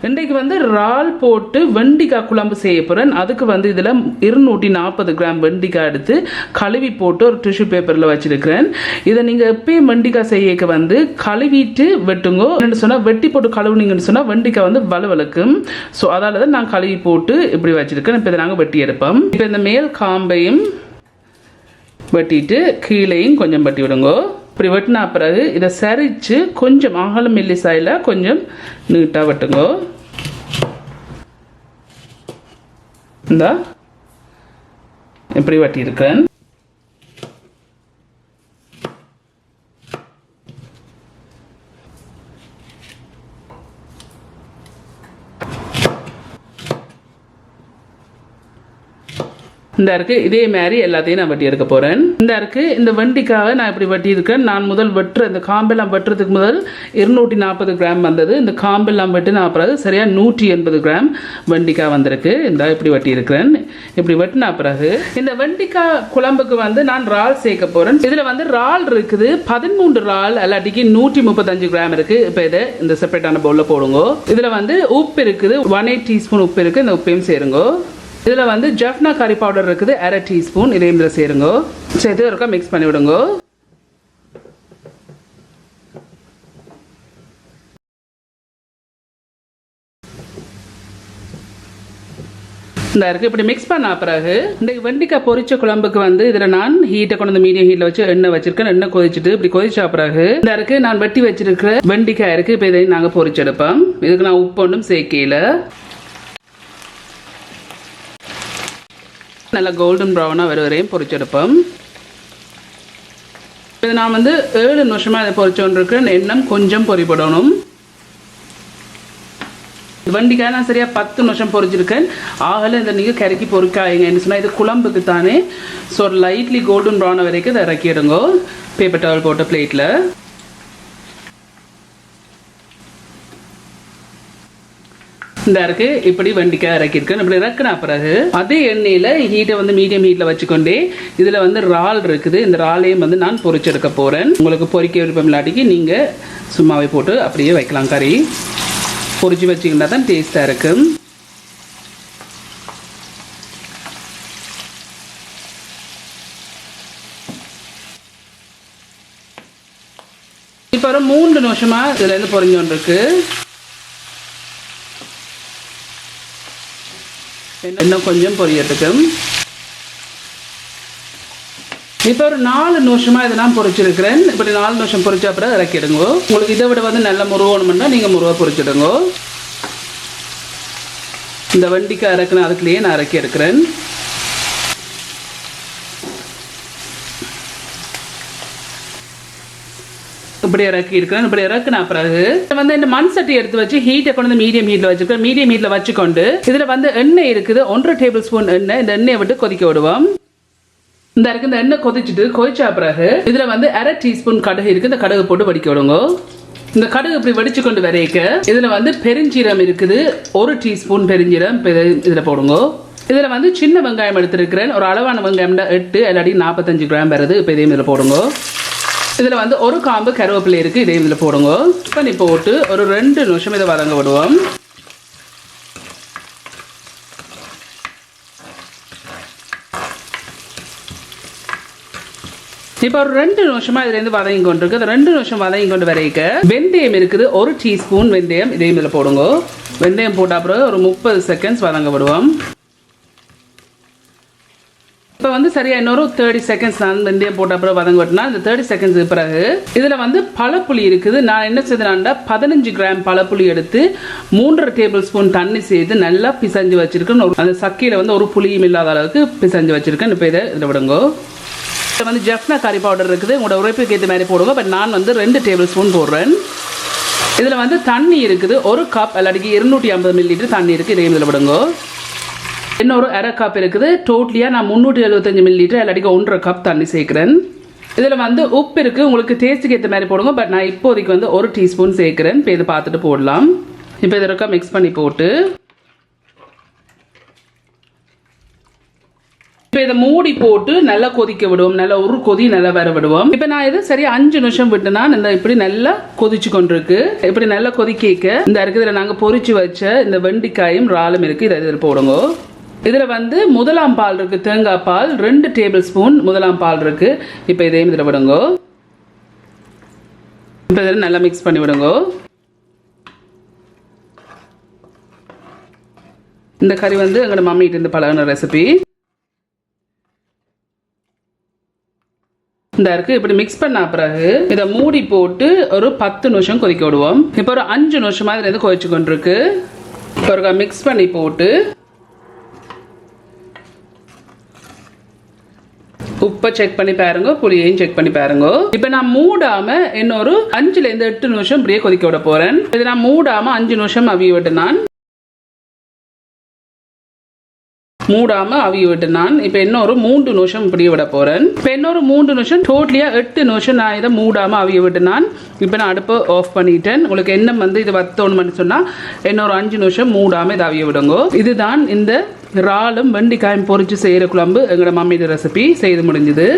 இன்றைக்கு வந்து இறால் போட்டு வெண்டிக்காய் குழம்பு செய்ய போகிறேன். அதுக்கு வந்து இதில் 240 கிராம் வெண்டிக்காய் எடுத்து கழுவி போட்டு ஒரு டிஷ்யூ பேப்பரில் வச்சுருக்கிறேன். இதை நீங்கள் எப்பயும் வெண்டிக்காய் செய்யக்க வந்து கழுவிட்டு வெட்டுங்கோ. என்னென்னு சொன்னால் வெட்டி போட்டு கழுவுனீங்கன்னு சொன்னால் வெண்டிக்காய் வந்து வலுவலுக்கும். ஸோ அதால் தான் நான் கழுவி போட்டு இப்படி வச்சுருக்கேன். இப்போ இதை நாங்கள் வெட்டி எடுப்போம். இப்போ இந்த மேல் காம்பையும் வெட்டிட்டு கீழேயும் கொஞ்சம் வெட்டி விடுங்கோ. இப்படி வெட்டினா பிறகு இதை சரித்து கொஞ்சம் அகலம் மெல்லிசாயில் கொஞ்சம் நீட்டாக வெட்டுங்கோ. இந்த இப்படி வெட்டியிருக்கேன். இந்த இருக்கு இதே மாதிரி எல்லாத்தையும் நான் வெட்டி எடுக்க போறேன். இந்த இருக்கு இந்த வெண்டிக்காவை நான் இப்படி வெட்டி இருக்கேன். நான் முதல் இந்த காம்பெல்லாம் வெட்டுறதுக்கு முதல் 240 கிராம் வந்தது. இந்த காம்பெல்லாம் வெட்டினா பிறகு சரியா 180 கிராம் வெண்டிக்காய் வந்திருக்கு. இந்த இப்படி வெட்டி இருக்கிறேன். இப்படி வெட்டினா பிறகு இந்த வெண்டிக்காய் குழம்புக்கு வந்து நான் இறால் சேர்க்க போறேன். இதுல வந்து இறால் இருக்குது 13 இறால் அல்லாட்டிக்கு 135 கிராம் இருக்கு. இப்போ இதை இந்த செப்பரேட்டான பவுல்ல போடுங்க. இதுல வந்து உப்பு இருக்குது 1/8 டீஸ்பூன் உப்பு இருக்கு. இந்த உப்பையும் சேருங்க. இதில் வந்து ஜஃப்னா கறி பவுடர் இருக்குது 1/2 டீஸ்பூன். இதையும் இதில் சேருங்க. சேர்த்து ஒருக்கா மிக்ஸ் பண்ணி விடுங்க. இந்த இருக்குது இப்படி மிக்ஸ் பண்ண பிறகு இந்த வெண்டிக்காய் பொரிச்ச குழம்புக்கு வந்து இதில் நான் ஹீட்டை கொண்டு வந்து மீடியம் ஹீட்டில் வச்சு எண்ணெய் வச்சிருக்கேன். எண்ணெய் கொதிச்சுட்டு இப்படி கொதிச்ச பிறகு இந்த இருக்கு நான் வெட்டி வச்சிருக்கிற வெண்டிக்காய் இருக்குது. இப்போ இதையும் நாங்கள் பொரிச்செடுப்போம். இதுக்கு நான் உப்பு ஒன்றும் சேர்க்கல. நல்லா கோல்டன் ப்ரௌனாக வர வரையும் பொரிச்செடுப்போம். இது நான் வந்து 7 நிமிஷமாக இதை பொரிச்சோன்றிருக்கேன். எண்ணெய் கொஞ்சம் பொரிப்படணும். வெண்டிக்காய் நான் சரியாக 10 நிமிஷம் பொரிச்சிருக்கேன். ஆகலை இந்த நீங்கள் கறக்கி பொறிக்காயங்கன்னு சொன்னால் இது குழம்புக்கு தானே. ஸோ லைட்லி கோல்டன் ப்ரௌன் வரைக்கும் இதை இறக்கிடுங்க பேப்பர் டவல் போட்ட பிளேட்டில். இந்த இருக்கு இப்படி வெண்டிக்காய் இறக்கிருக்கேன். இப்படி இறக்குனா பிறகு அதே எண்ணெயில் ஹீட்டை வந்து மீடியம் ஹீட்டில் வச்சுக்கொண்டே இதில் வந்து இறால் இருக்குது. இந்த இறாலையும் வந்து நான் பொரிச்செடுக்க போகிறேன். உங்களுக்கு பொரிக்க விருப்பம் இல்லாட்டிக்கு நீங்கள் சும்மாவே போட்டு அப்படியே வைக்கலாம். கறி பொரிச்சு வச்சிங்கன்னா தான் டேஸ்ட்டாக இருக்கும். இப்போ ஒரு 3 நிமிஷமாக இதுலேருந்து பொரிஞ்சோன்றிருக்கு. இன்னும் கொஞ்சம் பொரியறதுக்கு. இப்போ ஒரு 4 நிமிஷமாக இதை நான் பொரிச்சிருக்கிறேன். இப்படி 4 நிமிஷம் பொரிச்சா அப்புறம் இறக்கிடுங்க. உங்களுக்கு இதை விட வந்து நல்ல முருகணும்னா நீங்கள் முருகை பொரிச்சிடுங்க. இந்த வெண்டிக்காய் இறக்குன அதுக்குள்ளேயே நான் இறக்கி எடுக்கிறேன். இப்படி இறக்கி இருக்கிறேன். இப்படி இறக்குன பிறகு வந்து இந்த மண் சட்டி எடுத்து வச்சு ஹீட்டை கொண்டு வந்து மீடியம் ஹீட்டில் வச்சுருக்கேன். மீடியம் ஹீட்டில் வச்சுக்கொண்டு இதில் வந்து எண்ணெய் இருக்குது 1.5 டேபிள் ஸ்பூன் எண்ணெய். இந்த எண்ணெயை விட்டு கொதிக்க விடுவோம். இந்த இருக்கு இந்த எண்ணெய் கொதிச்சா பிறகு இதில் வந்து 1/2 டீஸ்பூன் கடுகு இருக்குது. இந்த கடுகு போட்டு வடிக்க விடுங்க. இந்த கடுகு இப்படி வடிச்சு கொண்டு வரைக்க இதில் வந்து பெருஞ்சீரம் இருக்குது 1 டீஸ்பூன் பெருஞ்சீரம் இதில் போடுங்க. இதில் வந்து சின்ன வெங்காயம் எடுத்துருக்கிறேன். ஒரு அளவான வெங்காயம் 8 இல்லாட்டி 45 கிராம் வருது. இப்போ இதையும் இதில் போடுங்க. இதில் வந்து ஒரு காம்பு கருவேப்பிலை இருக்குது. இதையும் இதில் போடுங்க. பண்ணி போட்டு ஒரு 2 நிமிஷம் இதை வதங்க விடுவோம். இப்போ ஒரு 2 நிமிஷமாக இதுலேருந்து வதங்கி கொண்டு இருக்கு. அந்த 2 நிமிஷம் வதங்கி கொண்டு வரைக்க வெந்தயம் இருக்குது 1 டீஸ்பூன் வெந்தயம். இதையும் இதில் போடுங்க. வெந்தயம் போட்ட அப்புறம் ஒரு 30 செகண்ட்ஸ் வதங்க விடுவோம். இப்போ வந்து சரியா இன்னொரு 30 செகண்ட்ஸ் நான் வெந்தயம் போட்ட அப்புறம் வதங்க விட்டுனா இந்த 30 செகண்ட்ஸுக்கு பிறகு இதில் வந்து பழப்புளி இருக்குது. நான் என்ன செய்தேன்னா 15 கிராம் பழப்புளி எடுத்து 3.5 டேபிள் ஸ்பூன் தண்ணி சேர்த்து நல்லா பிசைஞ்சு வச்சிருக்கேன். அந்த சக்கையில் வந்து ஒரு புளியும் இல்லாத அளவுக்கு பிசைஞ்சு வச்சிருக்கேன். இப்போ இதில் விடுங்க. இதில் வந்து ஜஃப்னா கறி பவுடர் இருக்குது. உங்களோட உரைப்புக்கு ஏற்ற மாதிரி போடுங்க. பட் நான் வந்து 2 டேபிள் ஸ்பூன் போடுறேன். இதில் வந்து தண்ணி இருக்குது 1 கப் இல்லாட்டிக்கு 250 மில்லிலிட்டர் தண்ணி இருக்குது. இதையும் இதில் விடுங்க. இன்னொரு 1/2 கப் இருக்குது. டோட்டலியாக நான் 375 மில்லிலிட்டர் இல்லாட்டிக்கு 1.5 கப் தண்ணி சேர்க்குறேன். இதில் வந்து உப்பு இருக்குது. உங்களுக்கு டேஸ்ட்டுக்கு ஏற்ற மாதிரி போடுங்க. பட் நான் இப்போதைக்கு வந்து 1 டீஸ்பூன் சேர்க்குறேன். இப்போ இதை பார்த்துட்டு போடலாம். இப்போ இதை இருக்கா மிக்ஸ் பண்ணி போட்டு இப்போ இதை மூடி போட்டு நல்லா கொதிக்க விடுவோம். நல்லா ஒரு கொதி நல்லா வர விடுவோம். இப்போ நான் இது சரியா 5 நிமிஷம் விட்டுனா இந்த இப்படி நல்லா கொதிச்சு கொண்டிருக்கு. இப்படி நல்லா கொதிக்க இந்த இருக்குதுல நாங்கள் பொரிச்சு வச்ச இந்த வெண்டிக்காயும் இறாலும் இருக்கு. இதை இதில் போடுங்க. இதில் வந்து முதலாம் பால் இருக்கு, தேங்காய் பால் 2 டேபிள் ஸ்பூன் முதலாம் பால் இருக்கு. இப்போ இதையும் இதில் விடுங்க. இப்போ இதில் நல்லா மிக்ஸ் பண்ணி விடுங்க. இந்த கறி வந்து எங்களோட மம்மிட்டு இருந்து பழகின ரெசிபி. இந்த இருக்கு இப்படி மிக்ஸ் பண்ண பிறகு இதை மூடி போட்டு ஒரு 10 நிமிஷம் கொதிக்க விடுவோம். இப்போ ஒரு 5 நிமிஷமா இதுல இருந்து கொதிச்சு கொண்டிருக்கு. இப்போ மிக்ஸ் பண்ணி போட்டு உப்பை செக் பண்ணி பாருங்க, புளியையும் செக் பண்ணி பாருங்க. இப்போ நான் மூடாம இன்னொரு 5 ல இருந்து 8 நிமிஷம் இப்படியே கொதிக்க விட போறேன். இது நான் மூடாம 5 நிமிஷம் அவிய விட்டு நான் இப்போ இன்னொரு 3 நிமிஷம் இப்படியே விட போறேன். இப்போ இன்னொரு 3 நிமிஷம் டோட்டலியா 8 நிமிஷம் நான் இதை மூடாம அவிய விட்டு நான் இப்போ நான் அடுப்பை ஆஃப் பண்ணிட்டேன். உங்களுக்கு என்ன வந்து இது வத்தோணும்னு சொன்னா இன்னொரு 5 நிமிஷம் மூடாம இதை அவிய விடுங்க. இதுதான் இந்த இறாலும் வெண்டிக்காயும் பொரிச்சு செய்யற குழம்பு. எங்களோட மம்மியோட ரெசிபி செய்து முடிஞ்சது.